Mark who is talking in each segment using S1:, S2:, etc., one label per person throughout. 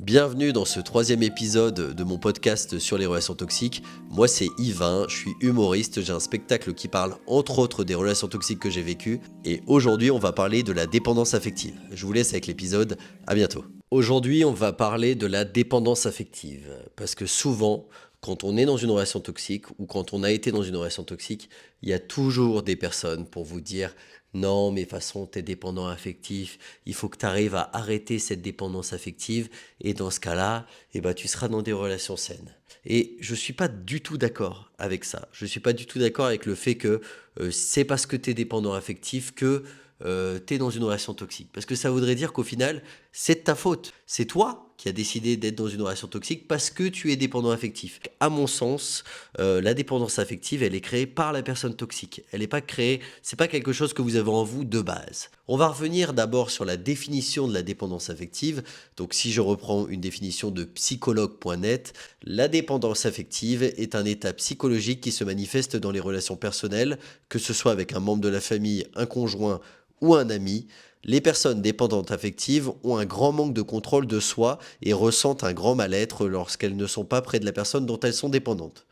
S1: Bienvenue dans ce troisième épisode de mon podcast sur les relations toxiques. Moi c'est Yvain, je suis humoriste, j'ai un spectacle qui parle entre autres des relations toxiques que j'ai vécues. Et aujourd'hui on va parler de la dépendance affective. Je vous laisse avec l'épisode, à bientôt. Aujourd'hui on va parler de la dépendance affective. Parce que souvent, quand on est dans une relation toxique ou quand on a été dans une relation toxique, il y a toujours des personnes pour vous dire non, mais de toute façon, t'es dépendant affectif, il faut que tu arrives à arrêter cette dépendance affective et dans ce cas-là, tu seras dans des relations saines. Et je suis pas du tout d'accord avec ça. Je suis pas du tout d'accord avec le fait que c'est parce que t'es dépendant affectif que t'es dans une relation toxique. Parce que ça voudrait dire qu'au final, c'est de ta faute. C'est toi qui as décidé d'être dans une relation toxique parce que tu es dépendant affectif. À mon sens, la dépendance affective, elle est créée par la personne toxique. Elle n'est pas créée, c'est pas quelque chose que vous avez en vous de base. On va revenir d'abord sur la définition de la dépendance affective. Donc si je reprends une définition de psychologue.net, la dépendance affective est un état psychologique qui se manifeste dans les relations personnelles, que ce soit avec un membre de la famille, un conjoint ou un ami. Les personnes dépendantes affectives ont un grand manque de contrôle de soi et ressentent un grand mal-être lorsqu'elles ne sont pas près de la personne dont elles sont dépendantes.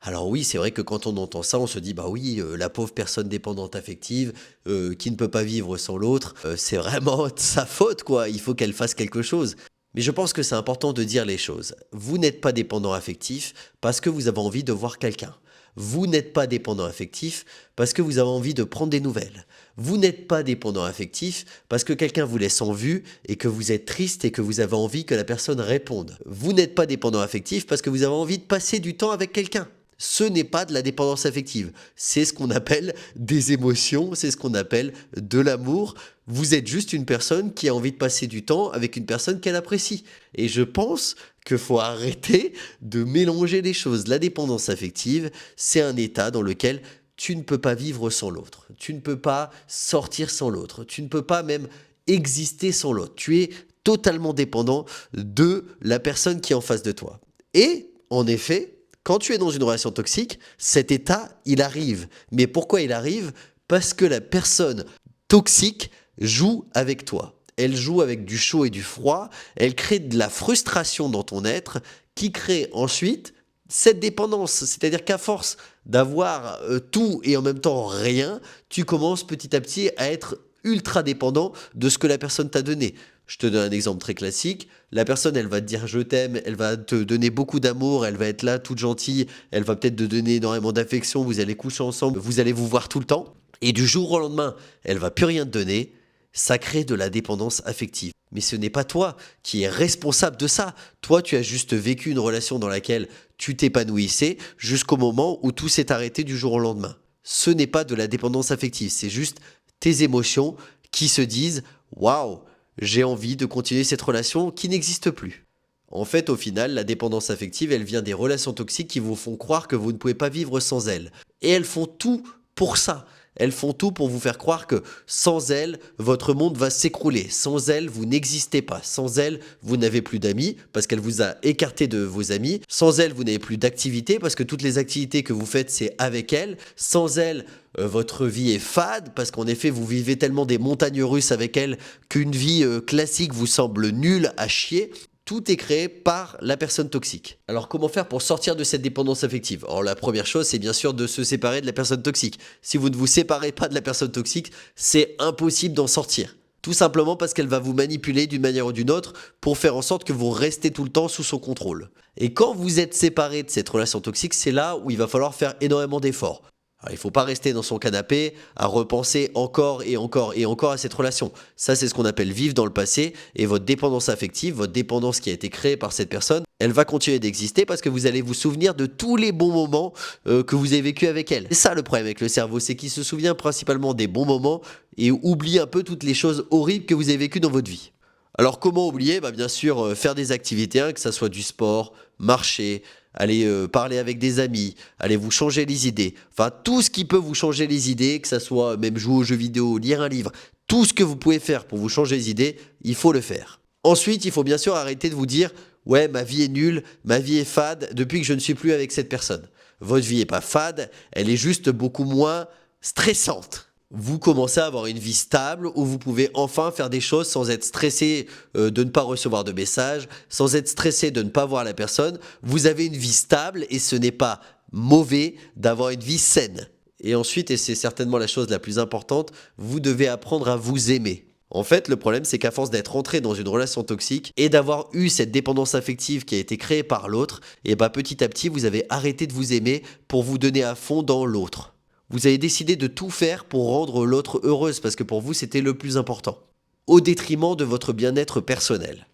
S1: Alors oui, c'est vrai que quand on entend ça, on se dit bah oui, la pauvre personne dépendante affective qui ne peut pas vivre sans l'autre, c'est vraiment de sa faute quoi, il faut qu'elle fasse quelque chose. Mais je pense que c'est important de dire les choses. Vous n'êtes pas dépendant affectif parce que vous avez envie de voir quelqu'un. Vous n'êtes pas dépendant affectif parce que vous avez envie de prendre des nouvelles. Vous n'êtes pas dépendant affectif parce que quelqu'un vous laisse en vue et que vous êtes triste et que vous avez envie que la personne réponde. Vous n'êtes pas dépendant affectif parce que vous avez envie de passer du temps avec quelqu'un. Ce n'est pas de la dépendance affective. C'est ce qu'on appelle des émotions, c'est ce qu'on appelle de l'amour. Vous êtes juste une personne qui a envie de passer du temps avec une personne qu'elle apprécie. Et je pense qu'il faut arrêter de mélanger les choses. La dépendance affective, c'est un état dans lequel tu ne peux pas vivre sans l'autre. Tu ne peux pas sortir sans l'autre. Tu ne peux pas même exister sans l'autre. Tu es totalement dépendant de la personne qui est en face de toi. Et, en effet, quand tu es dans une relation toxique, cet état, il arrive. Mais pourquoi il arrive ? Parce que la personne toxique joue avec toi. Elle joue avec du chaud et du froid. Elle crée de la frustration dans ton être qui crée ensuite cette dépendance. C'est-à-dire qu'à force d'avoir tout et en même temps rien, tu commences petit à petit à être ultra dépendant de ce que la personne t'a donné. Je te donne un exemple très classique. La personne, elle va te dire je t'aime, elle va te donner beaucoup d'amour, elle va être là toute gentille, elle va peut-être te donner énormément d'affection, vous allez coucher ensemble, vous allez vous voir tout le temps. Et du jour au lendemain, elle va plus rien te donner. Ça crée de la dépendance affective. Mais ce n'est pas toi qui es responsable de ça. Toi, tu as juste vécu une relation dans laquelle tu t'épanouissais jusqu'au moment où tout s'est arrêté du jour au lendemain. Ce n'est pas de la dépendance affective, c'est juste tes émotions qui se disent « Waouh, j'ai envie de continuer cette relation qui n'existe plus ». En fait, au final, la dépendance affective, elle vient des relations toxiques qui vous font croire que vous ne pouvez pas vivre sans elles. Et elles font tout pour ça. Elles font tout pour vous faire croire que sans elles, votre monde va s'écrouler. Sans elles, vous n'existez pas. Sans elles, vous n'avez plus d'amis parce qu'elle vous a écarté de vos amis. Sans elles, vous n'avez plus d'activités parce que toutes les activités que vous faites, c'est avec elles. Sans elles, votre vie est fade parce qu'en effet, vous vivez tellement des montagnes russes avec elles qu'une vie classique vous semble nulle à chier. Tout est créé par la personne toxique. Alors comment faire pour sortir de cette dépendance affective ? Alors la première chose, c'est bien sûr de se séparer de la personne toxique. Si vous ne vous séparez pas de la personne toxique, c'est impossible d'en sortir. Tout simplement parce qu'elle va vous manipuler d'une manière ou d'une autre pour faire en sorte que vous restez tout le temps sous son contrôle. Et quand vous êtes séparé de cette relation toxique, c'est là où il va falloir faire énormément d'efforts. Alors, il ne faut pas rester dans son canapé à repenser encore et encore et encore à cette relation. Ça, c'est ce qu'on appelle vivre dans le passé. Et votre dépendance affective, votre dépendance qui a été créée par cette personne, elle va continuer d'exister parce que vous allez vous souvenir de tous les bons moments que vous avez vécu avec elle. C'est ça le problème avec le cerveau, c'est qu'il se souvient principalement des bons moments et oublie un peu toutes les choses horribles que vous avez vécues dans votre vie. Alors comment oublier ? Bien sûr, faire des activités, que ça soit du sport, marcher, aller parler avec des amis, aller vous changer les idées. Enfin, tout ce qui peut vous changer les idées, que ça soit même jouer aux jeux vidéo, lire un livre, tout ce que vous pouvez faire pour vous changer les idées, il faut le faire. Ensuite, il faut bien sûr arrêter de vous dire « Ouais, ma vie est nulle, ma vie est fade depuis que je ne suis plus avec cette personne ». Votre vie n'est pas fade, elle est juste beaucoup moins stressante. Vous commencez à avoir une vie stable où vous pouvez enfin faire des choses sans être stressé de ne pas recevoir de messages, sans être stressé de ne pas voir la personne. Vous avez une vie stable et ce n'est pas mauvais d'avoir une vie saine. Et ensuite, et c'est certainement la chose la plus importante, vous devez apprendre à vous aimer. En fait, le problème, c'est qu'à force d'être entré dans une relation toxique et d'avoir eu cette dépendance affective qui a été créée par l'autre, et bah petit à petit, vous avez arrêté de vous aimer pour vous donner à fond dans l'autre. Vous avez décidé de tout faire pour rendre l'autre heureuse parce que pour vous c'était le plus important, au détriment de votre bien-être personnel.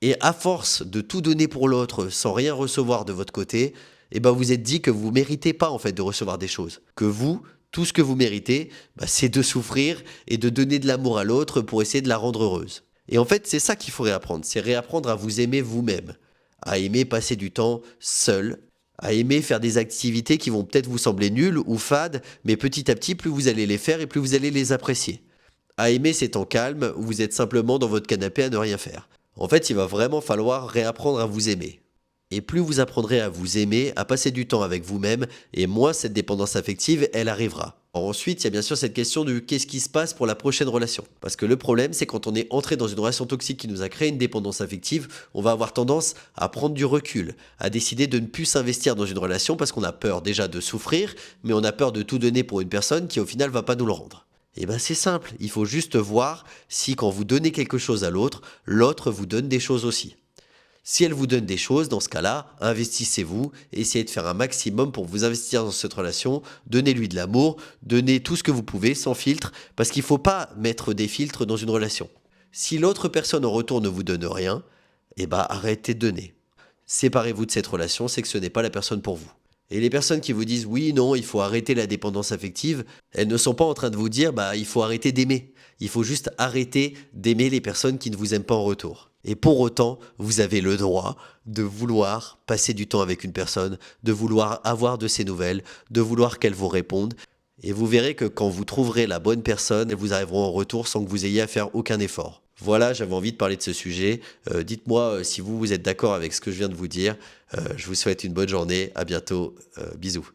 S1: Et à force de tout donner pour l'autre sans rien recevoir de votre côté, eh ben vous êtes dit que vous ne méritez pas en fait de recevoir des choses. Que vous, tout ce que vous méritez, c'est de souffrir et de donner de l'amour à l'autre pour essayer de la rendre heureuse. Et en fait c'est ça qu'il faut réapprendre, c'est réapprendre à vous aimer vous-même, à aimer passer du temps seul, à aimer faire des activités qui vont peut-être vous sembler nulles ou fades, mais petit à petit, plus vous allez les faire et plus vous allez les apprécier. À aimer ces temps calmes où vous êtes simplement dans votre canapé à ne rien faire. En fait, il va vraiment falloir réapprendre à vous aimer. Et plus vous apprendrez à vous aimer, à passer du temps avec vous-même, et moins cette dépendance affective, elle arrivera. Ensuite, il y a bien sûr cette question de qu'est-ce qui se passe pour la prochaine relation. Parce que le problème, c'est quand on est entré dans une relation toxique qui nous a créé une dépendance affective, on va avoir tendance à prendre du recul, à décider de ne plus s'investir dans une relation parce qu'on a peur déjà de souffrir, mais on a peur de tout donner pour une personne qui au final va pas nous le rendre. Et ben c'est simple, il faut juste voir si quand vous donnez quelque chose à l'autre, l'autre vous donne des choses aussi. Si elle vous donne des choses, dans ce cas-là, investissez-vous, essayez de faire un maximum pour vous investir dans cette relation, donnez-lui de l'amour, donnez tout ce que vous pouvez sans filtre, parce qu'il ne faut pas mettre des filtres dans une relation. Si l'autre personne en retour ne vous donne rien, arrêtez de donner. Séparez-vous de cette relation, c'est que ce n'est pas la personne pour vous. Et les personnes qui vous disent oui, non, il faut arrêter la dépendance affective, elles ne sont pas en train de vous dire il faut arrêter d'aimer. Il faut juste arrêter d'aimer les personnes qui ne vous aiment pas en retour. Et pour autant, vous avez le droit de vouloir passer du temps avec une personne, de vouloir avoir de ses nouvelles, de vouloir qu'elle vous réponde. Et vous verrez que quand vous trouverez la bonne personne, elles vous arriveront en retour sans que vous ayez à faire aucun effort. Voilà, j'avais envie de parler de ce sujet. Dites-moi si vous êtes d'accord avec ce que je viens de vous dire. Je vous souhaite une bonne journée. À bientôt. Bisous.